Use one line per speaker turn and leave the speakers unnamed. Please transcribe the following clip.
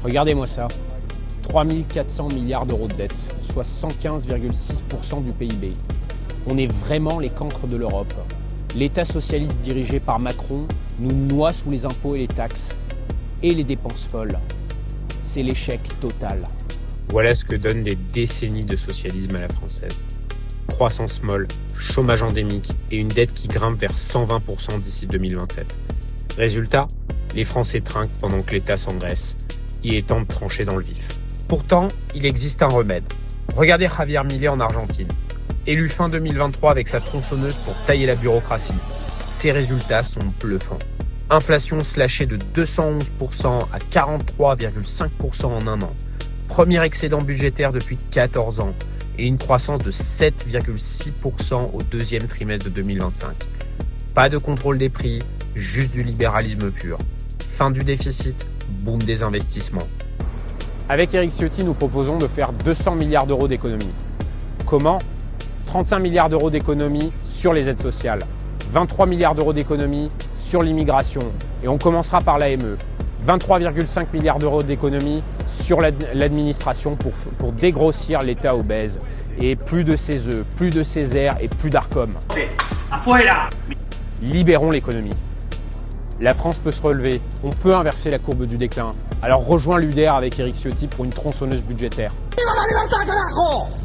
Regardez-moi ça. 3 400 milliards d'euros de dette, soit 115,6% du PIB. On est vraiment les cancres de l'Europe. L'État socialiste dirigé par Macron nous noie sous les impôts et les taxes. Et les dépenses folles. C'est l'échec total.
Voilà ce que donnent des décennies de socialisme à la française. Croissance molle, chômage endémique et une dette qui grimpe vers 120% d'ici 2027. Résultat, les Français trinquent pendant que l'État s'engraisse. Il est temps de trancher dans le vif. Pourtant, il existe un remède. Regardez Javier Milei en Argentine. Élu fin 2023 avec sa tronçonneuse pour tailler la bureaucratie. Ses résultats sont bluffants. Inflation slashée de 211% à 43,5% en un an. Premier excédent budgétaire depuis 14 ans. Et une croissance de 7,6% au deuxième trimestre de 2025. Pas de contrôle des prix, juste du libéralisme pur. Fin du déficit, boom des investissements.
Avec Éric Ciotti, nous proposons de faire 200 milliards d'euros d'économies. Comment ? 35 milliards d'euros d'économies sur les aides sociales, 23 milliards d'euros d'économies sur l'immigration, et on commencera par l'AME. 23,5 milliards d'euros d'économies sur l'administration pour dégrossir l'État obèse. Et plus de CESE, plus de Césaire et plus d'Arcom. Libérons l'économie. La France peut se relever, on peut inverser la courbe du déclin. Alors rejoins l'UDR avec Éric Ciotti pour une tronçonneuse budgétaire.